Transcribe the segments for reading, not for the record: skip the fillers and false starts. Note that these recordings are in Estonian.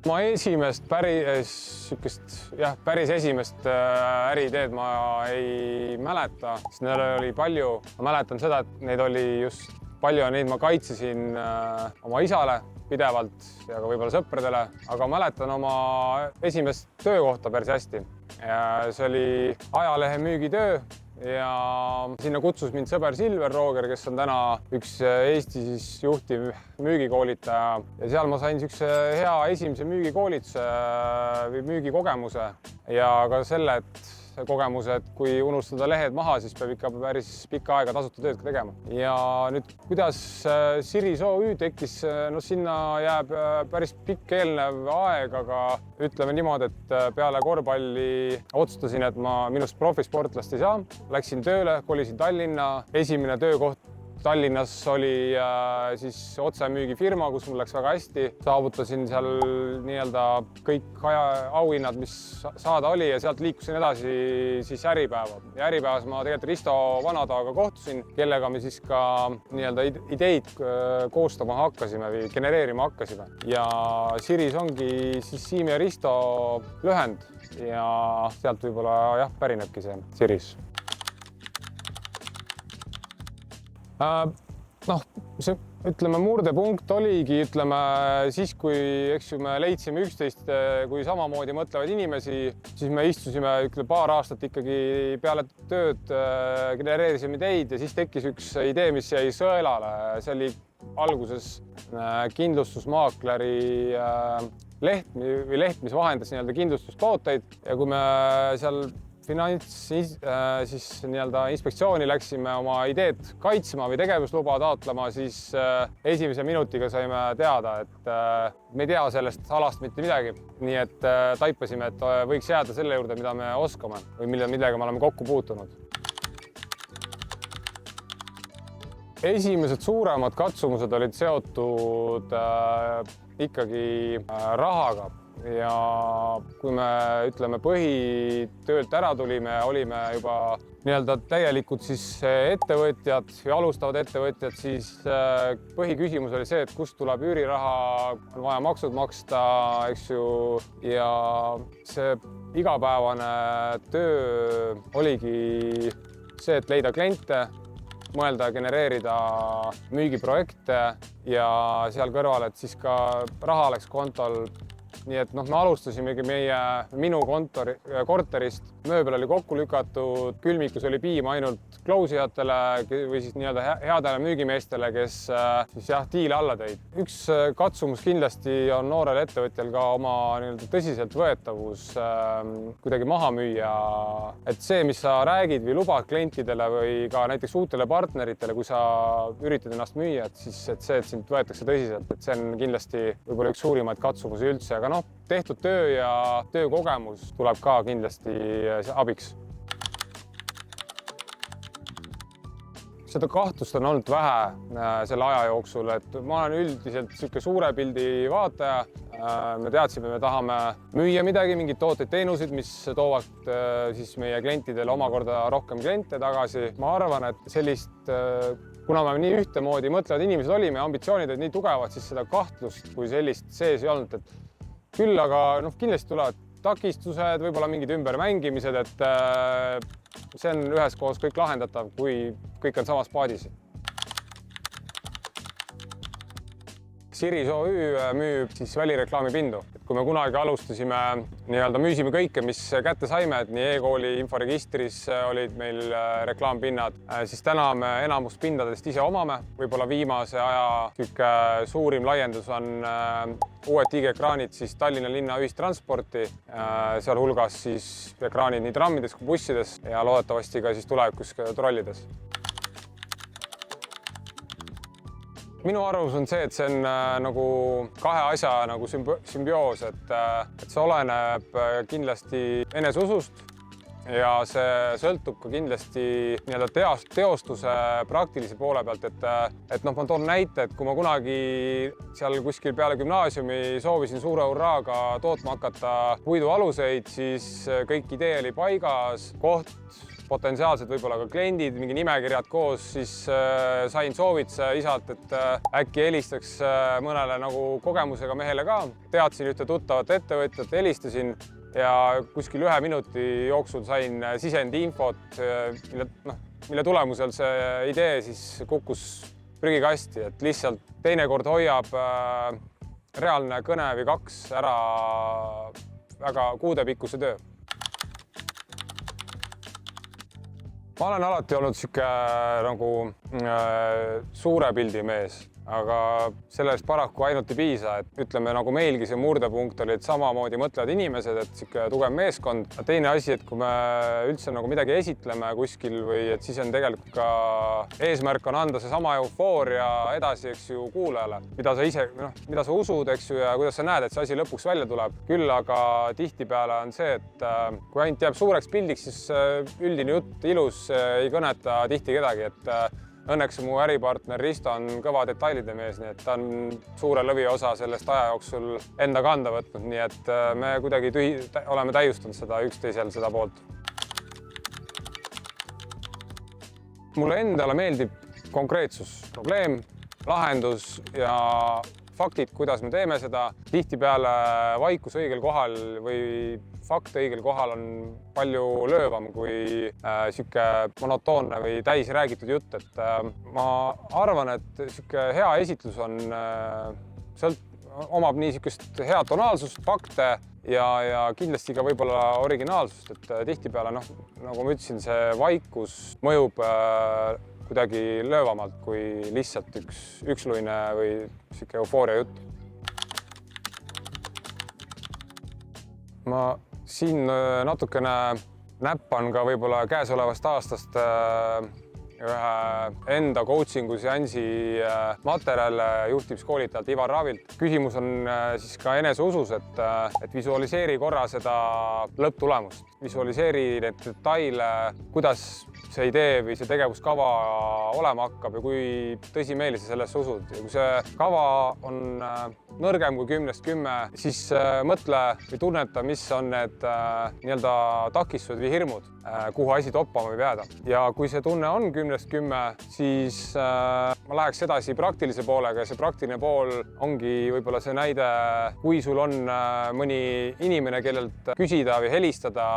Ma päris esimest äriideed ma ei mäleta, sest neil oli palju. Ma mäletan seda, et neid oli just palju ja neid ma kaitsesin oma isale pidevalt ja ka võib-olla sõpradele, aga mäletan oma esimest töökohta päris hästi. Ja see oli ajalehe müügitöö ja sinna kutsus mind sõber Silver Rooger, kes on täna üks Eesti juhtiv müügikoolitaja ja seal ma sain niisuguse hea esimese müügikoolituse või müügikogemuse ja ka selle, kogemuse, et kui unustada lehed maha, siis peab ikka päris pikka aega tasuta tööd ka tegema. Ja nüüd, kuidas Siris OÜ tekkis, no sinna jääb päris pikk eelnev aeg, aga ütleme niimoodi, et peale korvpalli otsustasin, et ma minust profisportlast ei saa. Läksin tööle, kolisin Tallinna. Esimene töökoht Tallinnas oli siis otsemüügifirma, kus mul läks väga hästi. Saavutasin seal nii-öelda kõik auhinnad, mis saada oli ja sealt liikusin edasi siis Äripäeva. Ja Äripäevas ma tegelikult Risto Vanatoaga kohtusin, kellega me siis ka nii-öelda ideid koostama hakkasime või genereerima hakkasime. Ja Siris ongi siis Siim ja Risto lühend ja sealt võib-olla jah, pärinebki see Siris. Noh, see, ütleme, murdepunkt oligi, ütleme, siis kui me leidsime üksteist kui samamoodi mõtlevaid inimesi, siis me istusime paar aastat ikkagi peale tööd, genereerisime ideid ja siis tekkis üks idee, mis jäi sõelale. See oli alguses kindlustusmaakleri leht, mis vahendas nii-öelda kindlustustooteid ja kui me seal siis nii-öelda inspektsiooni läksime oma ideed kaitsema või tegevusluba taotlema, siis esimese minutiga saime teada, et me ei tea sellest alast mitte midagi. Nii et taipasime, et võiks jääda selle juurde, mida me oskame või millega me oleme kokku puutunud. Esimesed suuremad katsumused olid seotud ikkagi rahaga. Ja kui me ütleme põhitöölt ära tulime, olime juba nii-öelda täielikult siis ettevõtjad või alustavad ettevõtjad, siis põhiküsimus oli see, et kust tuleb üüriraha, on vaja maksud maksta, eks ju, ja see igapäevane töö oligi see, et leida kliente, mõelda, genereerida müügiprojekte ja seal kõrval, et siis ka raha läks kontol. Nii et me alustasimegi minu korterist. Mööbel oli kokku lükatud, külmikus oli piim ainult close'ijatele või siis nii-öelda headele müügimeestele, kes siis jah, diile alla tõid. Üks katsumus kindlasti on noorel ettevõtjal ka oma nii-öelda tõsiseltvõetavus kuidagi maha müüa. Et see, mis sa räägid või lubad klientidele või ka näiteks uutele partneritele, kui sa üritad ennast müüa, et see, et sind võetakse tõsiselt, et see on kindlasti võib-olla üks suurimaid katsumusi üldse, aga tehtud töö ja töökogemus tuleb ka kindlasti abiks. Seda kahtlust on olnud vähe selle aja jooksul, et ma olen üldiselt niisugune suure pildi vaataja. Me teadsime, me tahame müüa midagi, mingid tooteid, teenuseid, mis toovad siis meie klientidele omakorda rohkem kliente tagasi. Ma arvan, et sellist, kuna me nii ühtemoodi mõtlevad inimesed olime ja ambitsioonid olid nii tugevad, siis seda kahtlust kui sellist sees ei olnud, et küll, aga kindlasti tulevad takistused, võib-olla mingid ümbermängimised, et see on üheskoos kõik lahendatav, kui kõik on samas paadis. Siris OÜ müüb siis välireklaamipindu. Kui me kunagi alustasime, müüsime kõike, mis kätte saime, et nii e-kooli inforegistris olid meil reklaampinnad, siis täna me enamus pindadest ise omame. Võib-olla viimase aja suurim laiendus on uued digekraanid siis Tallinna linna ühistransporti, sealhulgas siis ekraanid nii trammides kui bussides ja loodetavasti ka siis tulevikus trollides. Minu arvamus on see, et see on nagu kahe asja nagu sümbioos, et see oleneb kindlasti eneseusust ja see sõltub ka kindlasti teostuse praktilise poole pealt, et ma toon näite, et kui ma kunagi seal kuskil peale gümnaasiumi soovisin suure hurraaga tootma hakata puidualuseid, siis kõik idee oli paigas, koht potentsiaalsed võib-olla ka kliendid, mingi nimekirjad koos, siis sain soovituse isalt, et äkki helistaks mõnele nagu kogemusega mehele ka. Teadsin ühte tuttavat ettevõtjat, helistasin ja kuskil 1 minuti jooksul sain sisendi infot, mille tulemusel see idee siis kukkus prügikasti, et lihtsalt teinekord hoiab reaalne kõne või 2 ära väga kuudepikkuse töö. Ma olen alati olnud sihuke nagu suure pildi mees, aga sellest paraku ainult ei piisa, et ütleme nagu meilgi see murdepunkt oli, et samamoodi mõtlevad inimesed, et sihuke tugev meeskond. Teine asi, et kui me üldse nagu midagi esitleme kuskil või et siis on tegelikult ka eesmärk on anda seesama eufooria edasi, eks ju, kuulajale, mida sa ise, mida sa usud, eks ju, ja kuidas sa näed, et see asi lõpuks välja tuleb. Küll aga tihtipeale on see, et kui ainult jääb suureks pildiks, siis üldine jutt ilus ei kõneta tihti kedagi, et õnneks mu äripartner Risto on kõva detailide mees, nii et ta on suure lõviosa sellest aja jooksul enda kanda võtnud, nii et me kuidagi oleme täiustanud seda üksteisel seda poolt. Mulle endale meeldib konkreetsus, probleem, lahendus ja faktid, kuidas me teeme seda. Tihtipeale vaikus õigel kohal või fakt õigel kohal on palju löövam kui sihuke monotoonne või täis räägitud jutt, et ma arvan, et sihuke hea esitlus on, omab nii sihukest head tonaalsust, fakte ja kindlasti ka võib-olla originaalsust, et tihtipeale nagu ma ütlesin, see vaikus mõjub kuidagi löövamalt kui lihtsalt üksluine või sihuke eufooria jutt. Ma siin natukene näppan ka võib-olla käesolevast aastast ühe enda coaching'u seansi materjale juhtimiskoolitajalt Ivar Raavilt. Küsimus on siis ka eneseusus, et visualiseeri korra seda lõpptulemust. Visualiseeri need detaile, kuidas see idee või see tegevuskava olema hakkab ja kui tõsimeeli sa sellesse usud. Ja kui see kava on nõrgem kui 10-10, siis mõtle või tunneta, mis on need nii-öelda takistused või hirmud, kuhu asi toppama võib jääda. Ja kui see tunne on 10-10, siis ma läheks edasi praktilise poolega ja see praktiline pool ongi võib-olla see näide, kui sul on mõni inimene, kellelt küsida või helistada,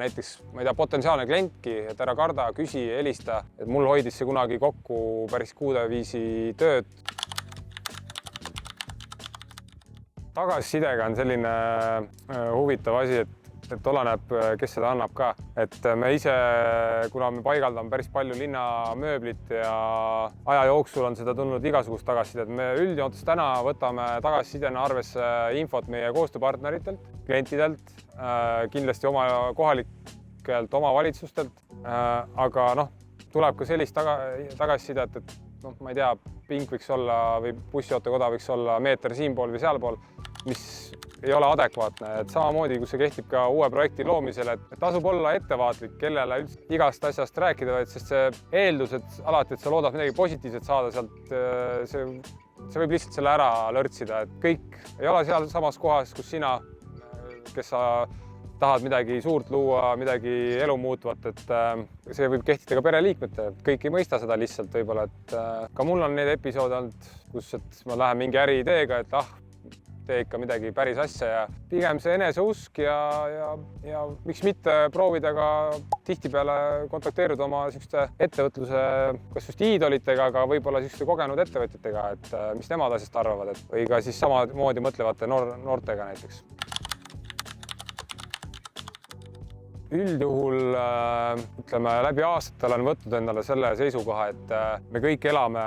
näiteks, ma ei tea, potentsiaalne klientki, et ära karda, küsi, helista, et mul hoidis see kunagi kokku päris kuudeviisi tööd. Tagasisidega on selline huvitav asi, et oleneb, kes seda annab ka. Et me ise, kuna me paigaldame päris palju linnamööblit ja aja jooksul on seda tulnud igasugust tagasisidet, me üldjoontes täna võtame tagasisidena arvesse infot meie koostööpartneritelt, klientidelt, kindlasti oma kohalikelt omavalitsustelt, aga tuleb ka sellist tagasisidet, et ma ei tea, pink võiks olla või bussiootekoda võiks olla meeter siinpool või sealpool, mis ei ole adekvaatne. Et samamoodi, kui see kehtib ka uue projekti loomisel, et tasub olla ettevaatlik, kellele igast asjast rääkida, sest see eeldus, et alati, et sa loodad midagi positiivset saada sealt, see võib lihtsalt selle ära lörtsida, et kõik ei ole seal samas kohas, kus sina, kes sa tahad midagi suurt luua, midagi elu muutvat, et see võib kehtida ka pereliikmete, et kõik ei mõista seda lihtsalt võib-olla, et ka mul on neid episoode olnud, kus et ma lähen mingi äriideega, et tee ikka midagi päris asja ja pigem see eneseusk ja miks mitte proovida ka tihtipeale kontakteeruda oma ettevõtluse kas just iidolitega, aga võib-olla kogenud ettevõtjatega, et mis nemad asjast arvavad, või ka siis samamoodi mõtlevate noortega näiteks. Üldjuhul ütleme, läbi aastate olen võtnud endale selle seisukoha, et me kõik elame,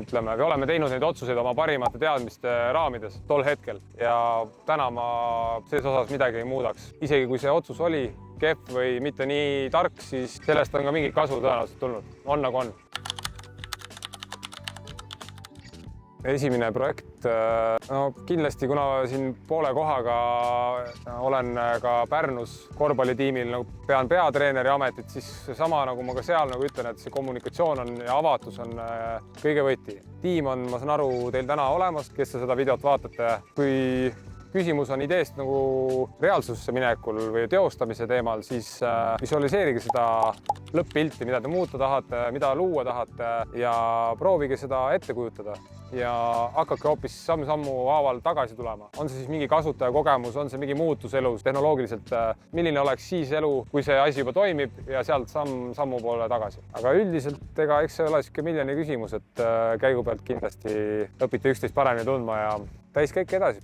ütleme, me oleme teinud neid otsuseid oma parimate teadmiste raamides tol hetkel ja täna ma selles osas midagi ei muudaks. Isegi kui see otsus oli kehv või mitte nii tark, siis sellest on ka mingit kasu tõenäoliselt tulnud. On nagu on. Esimene projekt, kindlasti kuna siin poole kohaga olen ka Pärnus korvpallitiimil, pean peatreeneri ametit, siis sama nagu ma ka seal ütlen, et see kommunikatsioon on ja avatus on kõige võti. Tiim on, ma saan aru, teil täna olemas, kes te seda videot vaatate. Kui küsimus on ideest nagu reaalsusse minekul või teostamise teemal, siis visualiseerige seda lõpp-pilti, mida te muuta tahate, mida luua tahate ja proovige seda ette kujutada ja hakake hoopis samm-sammu haaval tagasi tulema. On see siis mingi kasutajakogemus, on see mingi muutus elus tehnoloogiliselt, milline oleks siis elu, kui see asi juba toimib ja sealt sammu poole tagasi. Aga üldiselt eks see ole siuke miljoni küsimus, et käigu pealt kindlasti õpite üksteist paremini tundma ja täis kõik edasi.